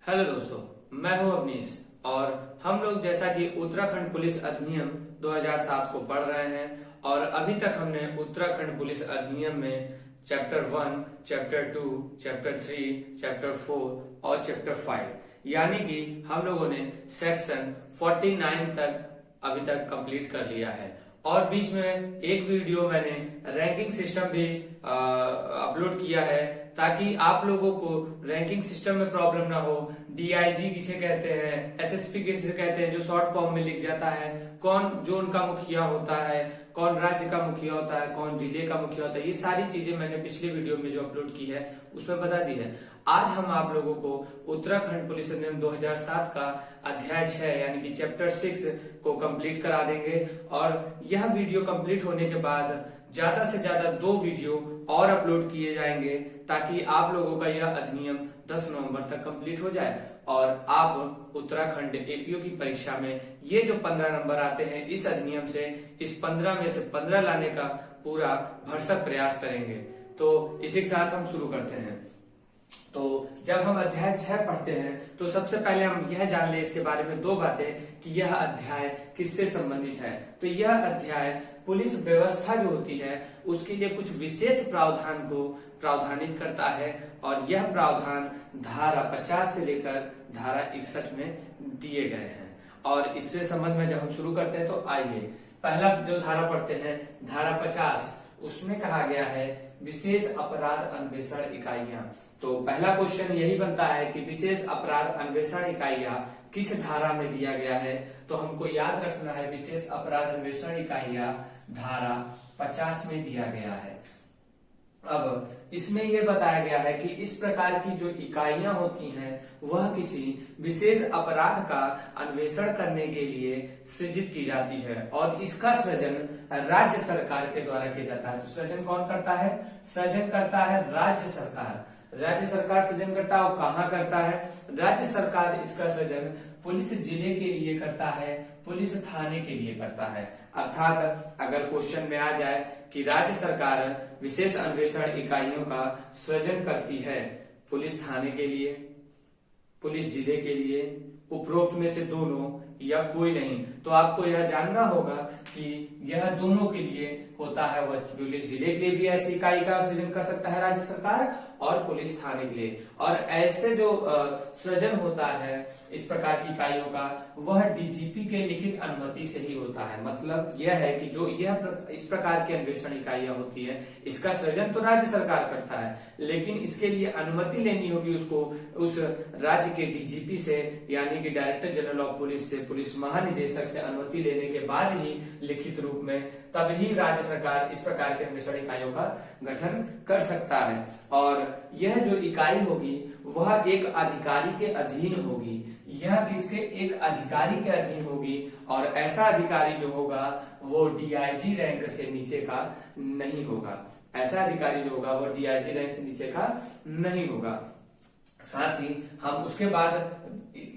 Hello दोस्तों, मैं हूं अवनीश और हम लोग जैसा कि उत्तराखंड पुलिस अधिनियम 2007 को पढ़ रहे हैं और अभी तक हमने उत्तराखंड पुलिस अधिनियम में चैप्टर 1, चैप्टर 2, चैप्टर 3, चैप्टर 4 और चैप्टर 5 यानी कि हम लोगों ने सेक्शन 49 तक अभी तक कंप्लीट कर लिया है। और बीच में एक वीडियो मैंने रैंकिंग सिस्टम भी अपलोड किया है ताकि आप लोगों को रैंकिंग सिस्टम में प्रॉब्लम ना हो। डीआईजी किसे कहते हैं, एसएसपी किसे कहते हैं, जो शॉर्ट फॉर्म में लिख जाता है, कौन जोन का मुखिया होता है, कौन राज्य का मुखिया होता है, कौन जिले का मुखिया होता है, ये सारी चीजें मैंने पिछले वीडियो में जो अपलोड की है उसमें बता दी है। आज हम आप लोगों को उत्तराखंड पुलिस अधिनियम 2007 का अध्याय 6 यानी कि चैप्टर 6 को कंप्लीट करा देंगे और यह वीडियो कंप्लीट होने के बाद ज्यादा से ज्यादा 2 वीडियो और अपलोड किए जाएंगे ताकि आप लोगों का यह अधिनियम 10 नवंबर तक कंप्लीट हो जाए और आप उत्तराखंड एपीओ की परीक्षा में ये जो 15 नंबर आते हैं इस अधिनियम से, इस 15 में से 15 लाने का पूरा भरसक प्रयास करेंगे। तो इसी के साथ हम शुरू करते हैं। तो जब हम अध्याय 6 पढ़ते हैं तो सबसे पहले हम यह जान ले इसके बारे में 2 बातें कि यह अध्याय किससे संबंधित है। तो यह अध्याय पुलिस व्यवस्था जो होती है उसके लिए कुछ विशेष प्रावधान को प्रावधानित करता है और यह प्रावधान धारा 50 से लेकर धारा 61 में दिए गए हैं। और इससे संबंध में जब हम शुरू करते हैं तो आइए पहला जो धारा पढ़ते हैं, धारा 50, उसमें कहा गया है विशेष अपराध अन्वेषण इकाइयां। तो पहला क्वेश्चन यही बनता है कि विशेष अपराध अन्वेषण इकाइयां किस धारा में दिया गया है। तो हमको याद रखना है विशेष अपराध अन्वेषण इकाइयां धारा 50 में दिया गया है। अब इसमें यह बताया गया है कि इस प्रकार की जो इकाइयां होती हैं वह किसी विशेष अपराध का अन्वेषण करने के लिए सृजित की जाती है और इसका सृजन राज्य सरकार के द्वारा किया जाता है। तो सृजन कौन करता है? सृजन करता है राज्य सरकार। राज्य सरकार सृजन करता है और कहाँ करता है? राज्य सरकार इसका सृजन पुलिस जिले के लिए करता है, पुलिस थाने के लिए करता है। अर्थात अगर क्वेश्चन में आ जाए कि राज्य सरकार विशेष अन्वेषण इकाइयों का सृजन करती है पुलिस थाने के लिए, पुलिस जिले के लिए, उपरोक्त में से दोनों या कोई नहीं, तो आपको यह जानना होगा कि यह दोनों के लिए होता है। वह पुलिस जिले के लिए भी ऐसी इकाई का सृजन कर सकता है राज्य सरकार और पुलिस थाने के लिए। और ऐसे जो सृजन होता है इस प्रकार की इकाइयों का वह डीजीपी के लिखित अनुमति से ही होता है। मतलब यह है कि जो यह इस प्रकार की अन्वेषण इकाइयां होती है इसका सृजन तो राज्य सरकार करता है, लेकिन इसके लिए अनुमति लेनी होगी उसको उस राज्य के डीजीपी से यानी कि डायरेक्टर जनरल ऑफ पुलिस से, पुलिस महानिदेशक से अनुमति लेने के बाद ही लिखित रूप में तब ही राज्य सरकार इस प्रकार के अन्वेषण इकाइयों का गठन कर सकता है। और यह जो इकाई होगी वह एक अधिकारी के अधीन होगी। यह किसके? एक अधिकारी के अधीन होगी और ऐसा अधिकारी जो होगा वो डीआईजी रैंक से नीचे का नहीं होगा। ऐसा अधिकारी जो होगा वो डीआईजी रैंक से नीचे का नहीं होगा। साथ ही हम उसके बाद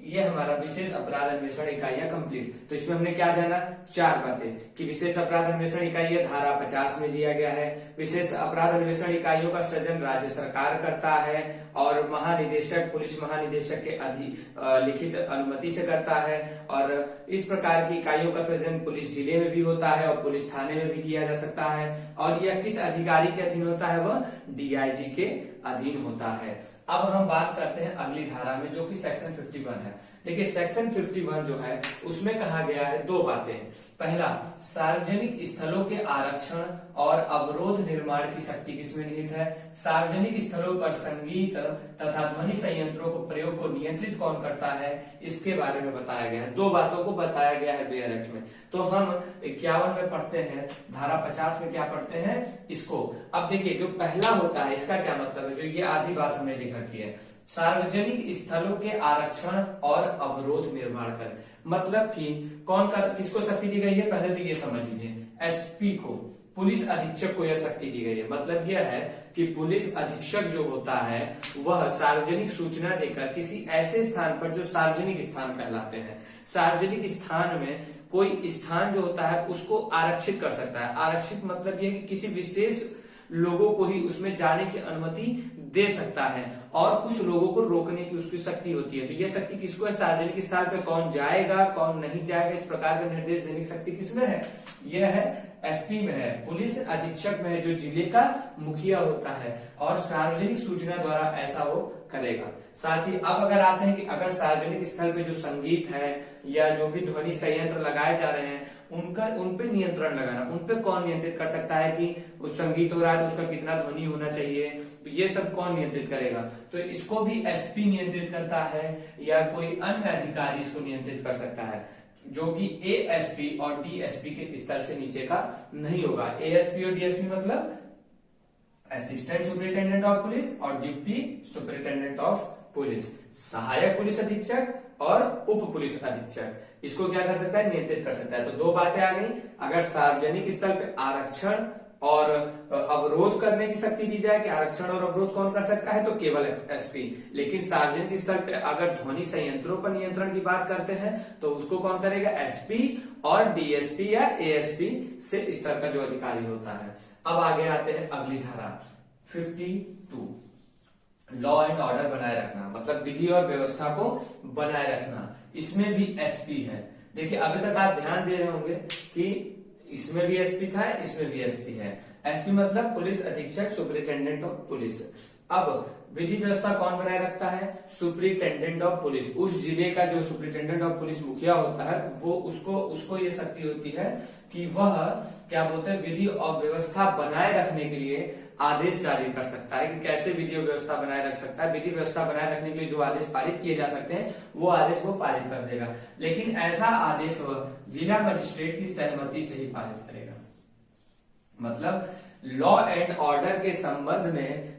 ये हमारा विशेष अपराध अन्वेषण इकाइयां कंप्लीट। तो इसमें हमने क्या जाना? 4 बातें कि विशेष अपराध अन्वेषण इकाइयां धारा 50 में दिया गया है, विशेष अपराध अन्वेषण इकाइयों का सृजन राज्य सरकार करता है और महानिदेशक, पुलिस महानिदेशक के लिखित अनुमति से करता है और इस प्रकार की इकाइयों का सृजन पुलिस जिले में भी होता है और पुलिस थाने में भी किया जा सकता है। और यह किस अधिकारी के अधीन होता है? वह डीआईजी के अधीन होता है। अब हम बात करते हैं अगली धारा में जो कि सेक्शन 51 है। देखिए सेक्शन 51 जो है उसमें कहा गया है 2 बातें। पहला, सार्वजनिक स्थलों के आरक्षण और अवरोध निर्माण की शक्ति किसमें निहित है? सार्वजनिक स्थलों पर संगीत तथा ध्वनि संयंत्रों को प्रयोग को नियंत्रित कौन करता है इसके बारे में बताया गया है। 2 बातों को बताया गया है बेयर एक्ट में। तो हम 51 में पढ़ते हैं, धारा 50 में क्या पढ़ते हैं इसको। अब देखिए जो पहला होता है इसका क्या मतलब है, जो ये आधी बात हमने लिख रखी है, सार्वजनिक स्थलों के आरक्षण और अवरोध निर्माण कर। मतलब कि कौन का किसको शक्ति दी गई है? पहले तो ये समझ लीजिए, एसपी को, पुलिस अधीक्षक को यह शक्ति दी गई है। मतलब यह है कि पुलिस अधीक्षक जो होता है वह सार्वजनिक सूचना देकर किसी ऐसे स्थान पर जो सार्वजनिक स्थान कहलाते हैं, सार्वजनिक स्थान में कोई स्थान जो होता है उसको आरक्षित कर सकता है। आरक्षित मतलब यह कि किसी विशेष लोगों को ही उसमें जाने की अनुमति दे सकता है और कुछ लोगों को रोकने की उसकी शक्ति होती है। तो यह शक्ति किसको है? सार्वजनिक स्थान पे कौन जाएगा कौन नहीं जाएगा इस प्रकार का निर्देश देने की शक्ति किसमें है? यह है एसपी में है, पुलिस अधीक्षक में है, जो जिले का मुखिया होता है और सार्वजनिक सूचना द्वारा ऐसा वो करेगा। साथ ही अब अगर आते हैं कि अगर सार्वजनिक स्थल पे जो संगीत है या जो भी ध्वनि संयंत्र लगाए जा रहे हैं उन पे नियंत्रण लगाना, उन पे कौन नियंत्रित कर सकता है कि उस संगीत हो रहा है तो उसका कितना ध्वनि होना चाहिए, तो ये सब कौन नियंत्रित करेगा? तो इसको भी एसपी नियंत्रित करता है या कोई अन्य अधिकारी इसको नियंत्रित कर सकता है, जो कि एएसपी और डीएसपी के स्तर से नीचे का नहीं होगा। एएसपी और डीएसपी मतलब असिस्टेंट सुपरिटेंडेंट ऑफ पुलिस और डिप्टी सुपरिटेंडेंट ऑफ पुलिस, सहायक पुलिस अधीक्षक और उप पुलिस अधीक्षक, इसको क्या कर सकता है? नियंत्रित कर सकता है। तो दो बातें आ गई, अगर सार्वजनिक स्थल पे आरक्षण और अवरोध करने की शक्ति दी जाए कि आरक्षण और अवरोध कौन कर सकता है, तो केवल एसपी। लेकिन सार्वजनिक स्थल पे अगर ध्वनि संयंत्रों पर नियंत्रण की बात करते हैं तो उसको कौन करेगा? एसपी और डीएसपी या एएसपी से स्तर का जो अधिकारी होता है। अब आगे आते हैं अगली धारा 52, लॉ एंड ऑर्डर बनाए रखना, मतलब विधि और व्यवस्था को बनाए रखना, इसमें भी एसपी है। देखिए अभी तक आप ध्यान दे रहे होंगे कि इसमें भी एसपी था, इसमें भी एसपी है। एसपी मतलब पुलिस अधीक्षक सुपरिटेंडेंट ऑफ पुलिस। अब विधि व्यवस्था कौन बनाए रखता है? Superintendent of police. उस जिले का जो सुपरिटेंडेंट ऑफ पुलिस मुखिया होता है वो उसको ये शक्ति होती है कि वह क्या बोलते हैं, विधि और व्यवस्था बनाए रखने के लिए आदेश जारी कर सकता है कि कैसे विधि और व्यवस्था बनाए रख सकता है। विधि व्यवस्था बनाए रखने के लिए जो आदेश पारित किए जा सकते हैं वो आदेश वो पारित कर देगा, लेकिन ऐसा आदेश वह जिला मजिस्ट्रेट की सहमति से ही पारित करेगा। मतलब लॉ एंड ऑर्डर के संबंध में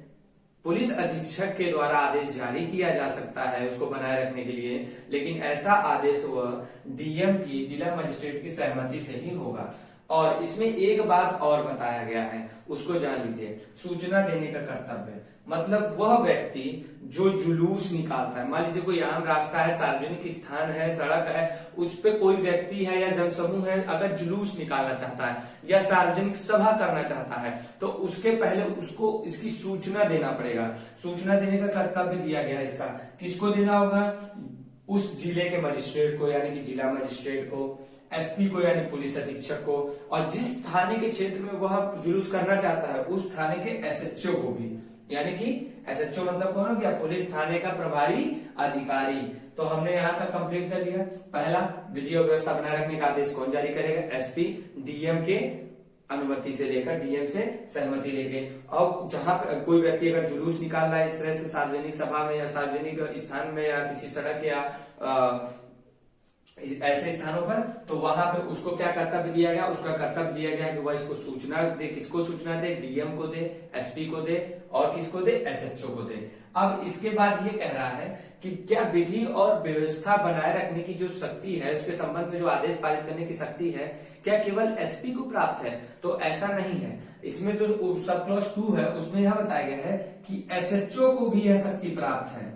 पुलिस अधीक्षक के द्वारा आदेश जारी किया जा सकता है उसको बनाए रखने के लिए, लेकिन ऐसा आदेश वह डीएम की जिला मजिस्ट्रेट की सहमति से ही होगा। और इसमें एक बात और बताया गया है, उसको जान लीजिए, सूचना देने का कर्तव्य। मतलब वह व्यक्ति जो जुलूस निकालता है, मान लीजिए कोई आम रास्ता है, सार्वजनिक स्थान है, सड़क है, उस पे कोई व्यक्ति है या जनसमूह है अगर जुलूस निकालना चाहता है या सार्वजनिक सभा करना चाहता है तो उसके पहले उसको इसकी सूचना देना पड़ेगा। सूचना देने का कर्तव्य दिया गया है इसका, किसको देना होगा? उस जिले के मजिस्ट्रेट को यानी कि जिला मजिस्ट्रेट को, एसपी को यानी पुलिस अधीक्षक को, और जिस थाने के क्षेत्र में वह जुलूस करना चाहता है उस थाने के एसएचओ को भी, यानी कि एसएचओ मतलब कौन हो गया? पुलिस थाने का प्रभारी अधिकारी। तो हमने यहां तक कंप्लीट कर लिया। पहला, विधि और व्यवस्था बनाए रखने का आदेश कौन जारी करेगा? एसपी, डीएम के अनुमति से लेकर डीएम से सहमति लेके। और जहां कोई व्यक्ति अगर जुलूस निकाल रहा है इस तरह से सार्वजनिक सभा में या सार्वजनिक स्थान में या किसी सड़क या ऐसे स्थानों पर, तो वहां पे उसको क्या कर्तव्य दिया गया? उसका कर्तव्य दिया गया कि वह इसको सूचना दे। किसको सूचना दे? डीएम को दे, एसपी को दे और किसको दे? एसएचओ को दे। अब इसके बाद ये कह रहा है कि क्या विधि और व्यवस्था बनाए रखने की जो शक्ति है, उसके संबंध में जो आदेश पारित करने की शक्ति है, क्या केवल एसपी को प्राप्त है? तो ऐसा नहीं है। इसमें जो सब क्लॉज 2 है उसमें यह बताया गया है कि एसएचओ को भी यह शक्ति प्राप्त है।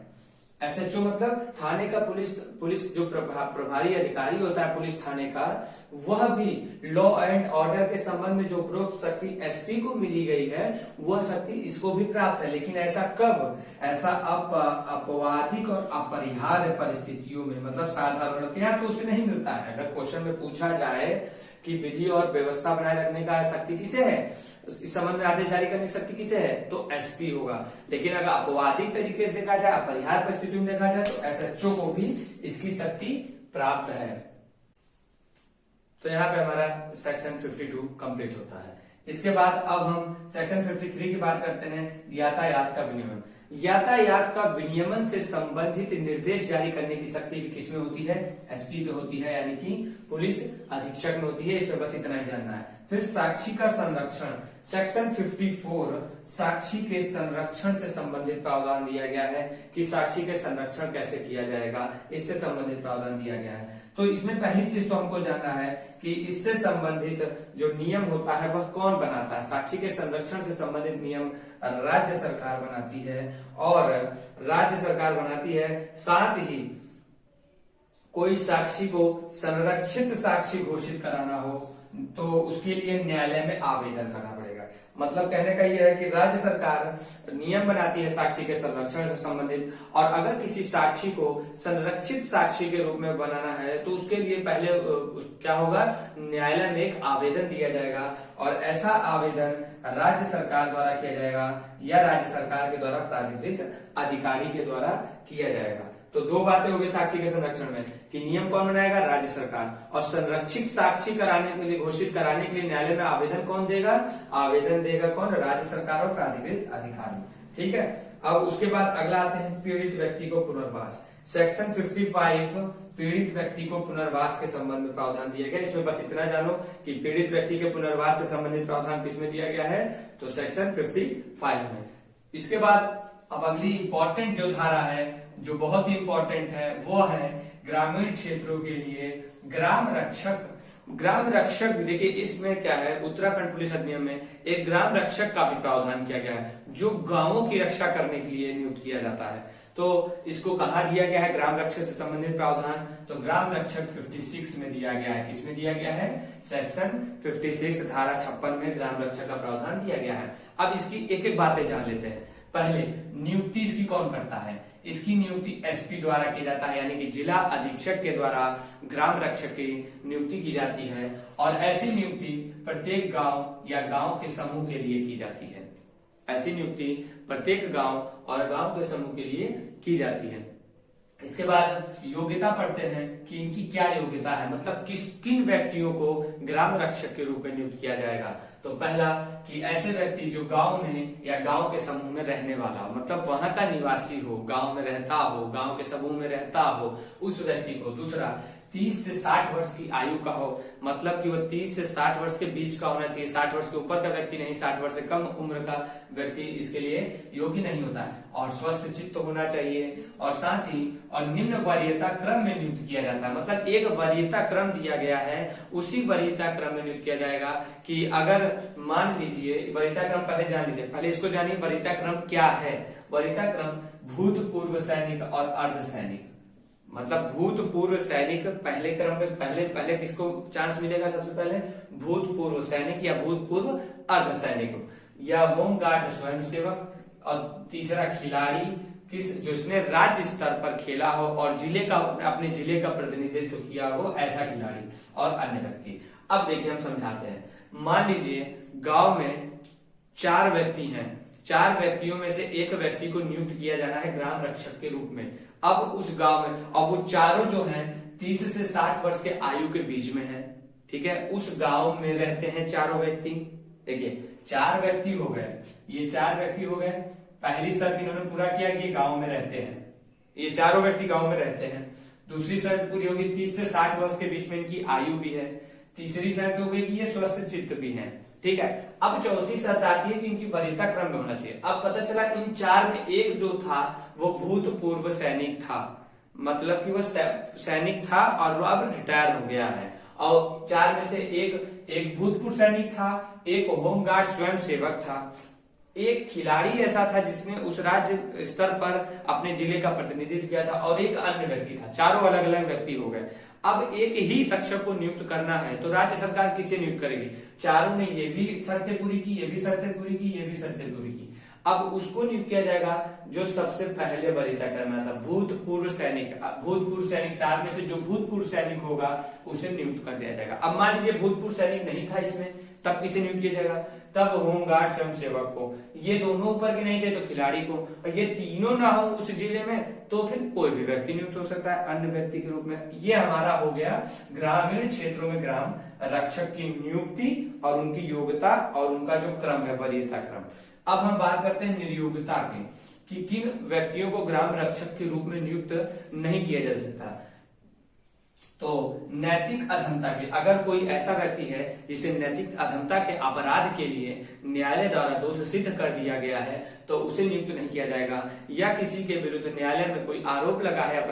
एसएचओ मतलब थाने का पुलिस जो प्रभारी अधिकारी होता है पुलिस थाने का, वह भी लॉ एंड ऑर्डर के संबंध में जो उपरोक्त शक्ति एसपी को मिली गई है वह शक्ति इसको भी प्राप्त है। लेकिन ऐसा कब? ऐसा अपवादिक और अपरिहार्य परिस्थितियों में, मतलब साधारणतया तो उसे नहीं मिलता है। अगर क्वेश्चन में पूछा जाए कि विधि और व्यवस्था बनाए रखने का शक्ति किसे है, इस संबंध में आदेश जारी करने की शक्ति किसे है, तो एसपी होगा। लेकिन अगर अपवादिक तरीके से देखा जाए, अपरिहार्य परिस्थितियों में देखा जाए तो एसएचओ को भी इसकी शक्ति प्राप्त है। तो यहाँ पे हमारा सेक्शन 52 कंप्लीट होता है। इसके बाद अब हम सेक्शन 53 की बात करते हैं, यातायात का विनियमन। यातायात का विनियमन से संबंधित निर्देश जारी करने की शक्ति भी किसमें होती है? एसपी पे होती है, यानी कि पुलिस अधीक्षक में होती है। इसमें बस इतना ही जानना है। फिर साक्षी का संरक्षण, सेक्शन 54 साक्षी के संरक्षण से संबंधित प्रावधान दिया गया है कि साक्षी के संरक्षण कैसे किया जाएगा, इससे संबंधित प्रावधान दिया गया है। तो इसमें पहली चीज तो हमको जानना है कि इससे संबंधित जो नियम होता है वह कौन बनाता है। साक्षी के संरक्षण से संबंधित नियम राज्य सरकार बनाती है, और राज्य सरकार बनाती है। साथ ही कोई साक्षी को संरक्षित साक्षी घोषित कराना हो तो उसके लिए न्यायालय में आवेदन करना पड़ेगा। मतलब कहने का यह है कि राज्य सरकार नियम बनाती है साक्षी के संरक्षण से संबंधित, और अगर किसी साक्षी को संरक्षित साक्षी के रूप में बनाना है तो उसके लिए पहले क्या होगा, न्यायालय में एक आवेदन दिया जाएगा, और ऐसा आवेदन राज्य सरकार द्वारा किया जाएगा या राज्य सरकार के द्वारा प्राधिकृत अधिकारी के द्वारा किया जाएगा। तो दो बातें हो गई साक्षी के संरक्षण में कि नियम कौन बनाएगा, राज्य सरकार, और संरक्षित साक्षी कराने के लिए, घोषित कराने के लिए न्यायालय में आवेदन कौन देगा, आवेदन देगा कौन, राज्य सरकार और प्राधिकृत अधिकारी। ठीक है। अब उसके बाद अगला आते हैं पीड़ित व्यक्ति को पुनर्वास। सेक्शन 55 पीड़ित व्यक्ति को पुनर्वास के संबंध में प्रावधान दिया गया। इसमें बस इतना जानो कि पीड़ित व्यक्ति के पुनर्वास से संबंधित प्रावधान किसमें दिया गया है, तो सेक्शन 55 में। इसके बाद अब अगली इंपॉर्टेंट जो धारा है, जो बहुत ही इंपॉर्टेंट है, वो है ग्रामीण क्षेत्रों के लिए ग्राम रक्षक। ग्राम रक्षक, देखिए इसमें क्या है, उत्तराखंड पुलिस अधिनियम में एक ग्राम रक्षक का भी प्रावधान किया गया है जो गांवों की रक्षा करने के लिए नियुक्त किया जाता है। तो इसको कहा दिया गया है ग्राम रक्षक से संबंधित प्रावधान, तो ग्राम रक्षक 56 में दिया गया है। किसमें दिया गया है, सेक्शन 56 धारा 56 में ग्राम रक्षक का प्रावधान दिया गया है। अब इसकी एक एक बातें जान लेते हैं। पहले नियुक्ति इसकी कौन करता है, इसकी नियुक्ति एसपी द्वारा की जाता है, यानी कि जिला अधीक्षक के द्वारा ग्राम रक्षक की नियुक्ति की जाती है, और ऐसी नियुक्ति प्रत्येक गांव या गांव के समूह के लिए की जाती है। ऐसी नियुक्ति प्रत्येक गांव और गांव के समूह के लिए की जाती है। इसके बाद योग्यता पढ़ते हैं कि इनकी क्या योग्यता है, मतलब किन व्यक्तियों को ग्राम रक्षक के रूप में नियुक्त किया जाएगा। तो पहला कि ऐसे व्यक्ति जो गांव में या गांव के समूह में रहने वाला हो, मतलब वहां का निवासी हो, गांव में रहता हो, गांव के समूह में रहता हो, उस व्यक्ति को। दूसरा 30 से 60 वर्ष की आयु का हो, मतलब कि वो 30 से 60 वर्ष के बीच का होना चाहिए। 60 वर्ष के ऊपर का व्यक्ति नहीं, 60 वर्ष से कम उम्र का व्यक्ति इसके लिए योग्य नहीं होता है। और स्वस्थ चित्त होना चाहिए, और साथ ही और निम्न वरीयता क्रम में नियुक्त किया जाता है। मतलब एक वरीयता क्रम दिया गया है, उसी वरीयता क्रम में नियुक्त किया जाएगा। कि अगर मान लीजिए वरीयता क्रम पहले जान लीजिए, पहले इसको जानिए वरीयता क्रम क्या है। वरीयता क्रम भूतपूर्व सैनिक और अर्ध सैनिक, मतलब भूतपूर्व सैनिक पहले क्रम में, पहले किसको चांस मिलेगा, सबसे पहले भूतपूर्व सैनिक या भूतपूर्व अर्ध सैनिक, या होमगार्ड स्वयंसेवक, और तीसरा खिलाड़ी जिसने राज्य स्तर पर खेला हो और अपने जिले का प्रतिनिधित्व किया हो, ऐसा खिलाड़ी, और अन्य व्यक्ति। अब देखिए हम समझाते हैं। मान लीजिए गांव में 4 व्यक्ति हैं, 4 व्यक्तियों में से एक व्यक्ति को नियुक्त किया जाना है ग्राम रक्षक के रूप में। अब उस गांव में, और वो चारों जो हैं 30 से 60 वर्ष के आयु के बीच में हैं, ठीक है। उस गांव में रहते हैं चारों व्यक्ति। देखिए 4 व्यक्ति हो गए, ये 4 व्यक्ति हो गए। पहली शर्त इन्होंने पूरा किया कि ये गांव में रहते हैं, ये चारों व्यक्ति गांव में रहते हैं। दूसरी शर्त पूरी होगी 30 से 60 वर्ष के बीच में इनकी आयु भी है। तीसरी शर्त हो गई कि ये स्वस्थ चित्त भी हैं, ठीक है। अब चौथी शर्त आती है कि इनकी वरीयता क्रम में होना चाहिए। अब पता चला इन 4 में एक जो था वो भूतपूर्व सैनिक था, मतलब कि वो सैनिक था और वो अब रिटायर हो गया है। और 4 में से एक भूतपूर्व सैनिक था, एक होमगार्ड स्वयं सेवक था, एक खिलाड़ी ऐसा था जिसने उस राज्य स्तर पर अपने जिले का प्रतिनिधित्व किया था, और एक अन्य व्यक्ति था। चारों अलग अलग व्यक्ति हो गए। अब एक ही रक्षक को नियुक्त करना है तो राज्य सरकार किसे नियुक्त करेगी, चारों ने ये भी शर्तें पूरी की, ये भी शर्तें पूरी की, ये भी शर्तें पूरी की। अब उसको नियुक्त किया जाएगा जो सबसे पहले वरीयता क्रम में था, भूतपूर्व सैनिक। 4 में से जो भूतपूर्व सैनिक होगा उसे नियुक्त कर दिया जाएगा। अब मान लीजिए भूतपूर्व सैनिक नहीं था इसमें, तब किसे नियुक्त किया जाएगा, तब होमगार्ड स्वयंसेवक को। ये दोनों ऊपर के नहीं थे तो खिलाड़ी को, और ये तीनों ना हो उस जिले में तो फिर कोई भी व्यक्ति नियुक्त हो सकता है अन्य व्यक्ति के रूप में। ये हमारा हो गया ग्रामीण क्षेत्रों में ग्राम रक्षक की नियुक्ति और उनकी योग्यता और उनका जो क्रम है वरीयता क्रम। अब हम बात करते हैं निर्योग्यता की, कि किन व्यक्तियों को ग्राम रक्षक के रूप में नियुक्त नहीं किया जा सकता। तो नैतिक अधमता के, अगर कोई ऐसा व्यक्ति है जिसे नैतिक अधमता के अपराध के लिए न्यायालय द्वारा दोष सिद्ध कर दिया गया है तो उसे नियुक्त नहीं किया जाएगा। या किसी के विरुद्ध न्यायालय में कोई आरोप लगा है,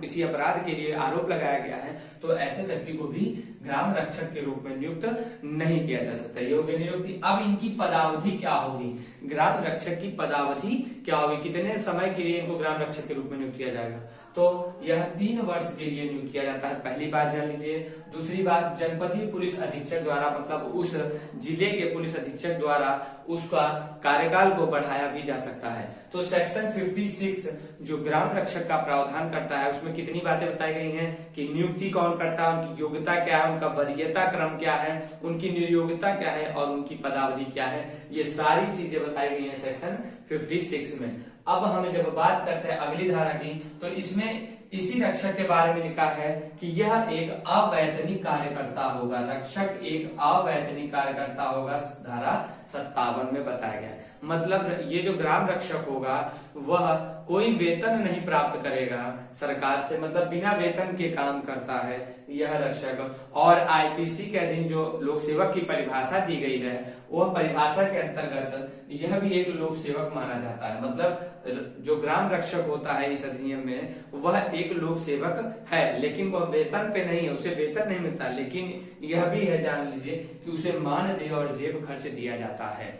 किसी अपराध के लिए आरोप लगाया गया है, तो ऐसे व्यक्ति को भी ग्राम रक्षक के रूप में नियुक्त नहीं किया जा सकता। योग्य नियुक्ति। अब इनकी पदावधि क्या होगी, ग्राम रक्षक की पदावधि क्या होगी, कितने समय के लिए इनको ग्राम रक्षक के रूप में नियुक्त किया जाएगा। तो यह 3 वर्ष के लिए नियुक्त किया जाता है, पहली बात जान लीजिए। दूसरी बात, जनपदीय पुलिस अधीक्षक द्वारा मतलब उस जिले के पुलिस अधीक्षक द्वारा उसका कार्यकाल को बढ़ाया भी जा सकता है। तो सेक्शन 56 जो ग्राम रक्षक का प्रावधान करता है उसमें कितनी बातें बताई गई हैं कि नियुक्ति कौन करता है, उनकी योग्यता क्या है, उनका वरीयता क्रम क्या है, उनकी नियोग्यता क्या है और उनकी पदावधि क्या है, ये सारी चीजें बताई गई हैं सेक्शन 56 में। अब हमें जब बात करते हैं अगली धारा की, तो इसमें इसी रक्षक के बारे में लिखा है कि यह एक अवैतनिक कार्यकर्ता होगा। रक्षक एक अवैतनिक कार्यकर्ता होगा, धारा 57 में बताया गया है। मतलब ये जो ग्राम रक्षक होगा वह कोई वेतन नहीं प्राप्त करेगा सरकार से, मतलब बिना वेतन के काम करता है यह रक्षक। और आईपीसी के अधीन जो लोक सेवक की परिभाषा दी गई है वह परिभाषा के अंतर्गत यह भी एक लोक सेवक माना जाता है। मतलब जो ग्राम रक्षक होता है इस अधिनियम में वह एक लोक सेवक है, लेकिन वह वेतन पे नहीं है, उसे वेतन नहीं मिलता, लेकिन यह भी है जान लीजिए कि उसे मानदेय और जेब खर्च दिया जाता है।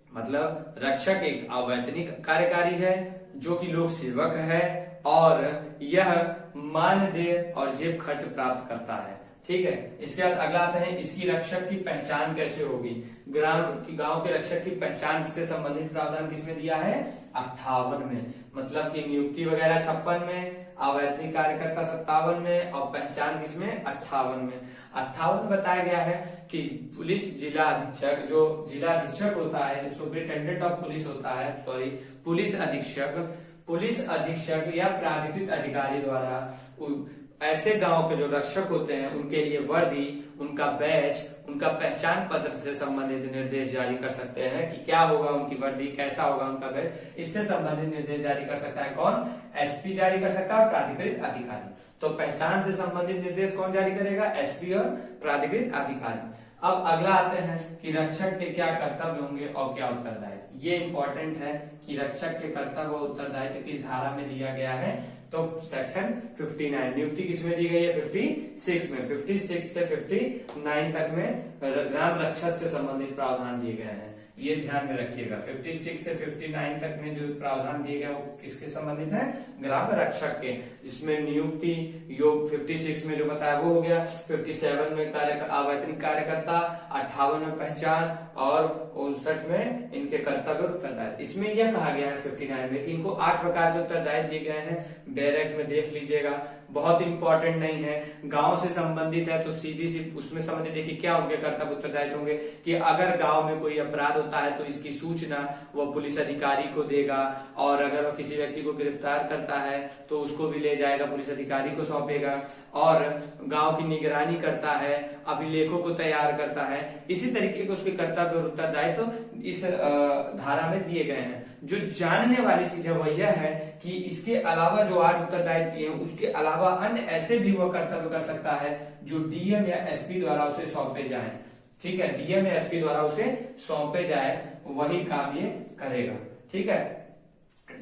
मतलब रक्षक एक अवैतनिक कार्यकारी है जो कि लोक सेवक है और यह मानदेय और जेब खर्च प्राप्त करता है। ठीक है, इसके बाद अगला आता है इसकी रक्षक की पहचान कैसे होगी। गांव के रक्षक की पहचान से संबंधित प्रावधान किसमें दिया है, 58 में। मतलब कि नियुक्ति वगैरह 56 में, अवैतनिक कार्यकर्ता 57 में और पहचान किसमें, 58 में। 58 में बताया गया है कि पुलिस जिला अधीक्षक, जो जिला अधीक्षक होता है, सुपरिटेंडेंट ऑफ पुलिस होता है, सॉरी पुलिस अधीक्षक या प्राधिकृत अधिकारी द्वारा ऐसे गांव के जो रक्षक होते हैं उनके लिए वर्दी, उनका बैच, उनका पहचान पत्र से संबंधित निर्देश जारी कर सकते हैं कि क्या होगा उनकी वर्दी, कैसा होगा उनका बैच, इससे संबंधित निर्देश जारी कर सकता है कौन, एसपी जारी कर सकता है और प्राधिकृत अधिकारी। तो पहचान से संबंधित निर्देश कौन जारी करेगा, एसपी और प्राधिकृत अधिकारी। अब अगला आते हैं कि रक्षक के क्या कर्तव्य होंगे और क्या उत्तरदायित्व। ये इंपॉर्टेंट है कि रक्षक के कर्तव्य और उत्तरदायित्व किस धारा में दिया गया है, तो सेक्शन 59। नियुक्ति किसमें दी गई है, 56 में। 56 से 59 तक में ग्राम रक्षक से संबंधित प्रावधान दिए गए हैं, ये ध्यान में रखिएगा। 56 से 59 तक में जो प्रावधान दिए गए वो किसके संबंधित है, ग्राम रक्षक के, जिसमें नियुक्ति योग 56 में जो बताया वो हो गया, 57 में अवैतनिक कार्यकर्ता, 58 में पहचान और 59 में इनके कर्तव्य उत्तरदायित्व। इसमें यह कहा गया है 59 में कि इनको 8 प्रकार के उत्तरदायित्व दिए गए हैं। डायरेक्ट में देख लीजिएगा, बहुत इंपॉर्टेंट नहीं है, गांव से संबंधित है तो सीधी सी उसमें संबंधित देखिए क्या उनके कर्तव्य उत्तरदायित्व होंगे कि अगर गांव में कोई अपराध होता है तो इसकी सूचना वो पुलिस अधिकारी को देगा, और अगर वो किसी व्यक्ति को गिरफ्तार करता है तो उसको भी ले जाएगा, पुलिस अधिकारी को सौंपेगा, और गांव की निगरानी करता है, अभिलेखों को तैयार करता है। इसी तरीके के उसके कर्तव्य और उत्तरदायित्व इस धारा में दिए गए हैं। जो जानने वाली चीज है वह यह है कि इसके अलावा जो 8 उत्तरदायित्व दिए हैं उसके अलावा अन्य ऐसे भी वह कर्तव्य कर सकता है जो डीएम या एसपी द्वारा उसे सौंपे जाए। ठीक है, डीएम या एसपी द्वारा उसे सौंपे जाए वही काम ये करेगा। ठीक है,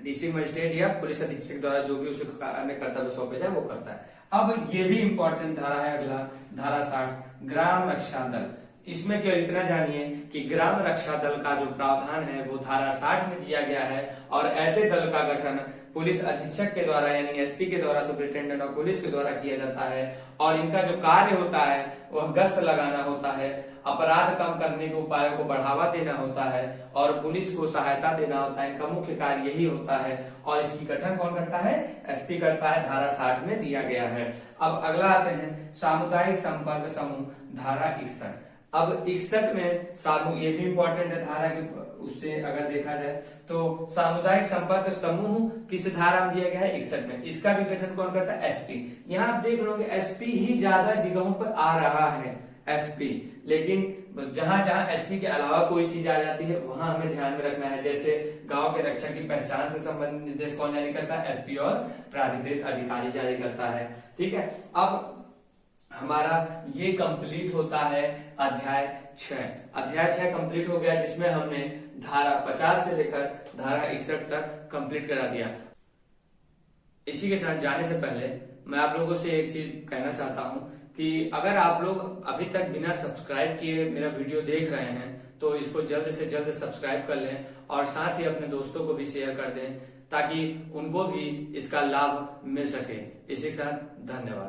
डिस्ट्रिक्ट मजिस्ट्रेट या पुलिस अधीक्षक द्वारा जो भी उसे अन्य कर्तव्य सौंपे जाए वो करता है। अब ये भी इंपॉर्टेंट धारा है, अगला धारा 60 ग्राम रक्षा दल। इसमें केवल इतना जानिए कि ग्राम रक्षा दल का जो प्रावधान है वो धारा 60 में दिया गया है, और ऐसे दल का गठन पुलिस अधीक्षक के द्वारा यानी एसपी के द्वारा, सुपरिटेंडेंट ऑफ पुलिस के द्वारा किया जाता है, और इनका जो कार्य होता है वह गश्त लगाना होता है, अपराध कम करने के उपायों को बढ़ावा देना होता है और पुलिस को सहायता देना होता है। इनका मुख्य कार्य यही होता है, और इसकी गठन कौन करता है, एसपी करता है, धारा 60 में दिया गया है। अब अगला आते हैं सामुदायिक संपर्क समूह, धारा 61। अब 61 में सामूहिक, ये भी इंपॉर्टेंट है धारा के, उससे अगर देखा जाए तो सामुदायिक संपर्क समूह किस धारा में दिया गया है, 61 में। इसका भी गठन कौन करता है, एसपी। यहाँ आप देख रहे हो एसपी ही ज्यादा जगहों पर आ रहा है, एसपी, लेकिन जहां जहां एसपी के अलावा कोई चीज आ जाती है वहां हमें ध्यान में रखना है। जैसे गांव के रक्षक की पहचान से संबंधित निर्देश कौन जारी करता है, एसपी और प्राधिकृत अधिकारी जारी करता है। ठीक है, अब हमारा ये कंप्लीट होता है अध्याय 6। अध्याय 6 कंप्लीट हो गया, जिसमें हमने धारा 50 से लेकर धारा 61 तक कंप्लीट करा दिया। इसी के साथ जाने से पहले मैं आप लोगों से एक चीज कहना चाहता हूं कि अगर आप लोग अभी तक बिना सब्सक्राइब किए मेरा वीडियो देख रहे हैं तो इसको जल्द से जल्द सब्सक्राइब कर लें, और साथ ही अपने दोस्तों को भी शेयर कर दें ताकि उनको भी इसका लाभ मिल सके। इसी के साथ धन्यवाद।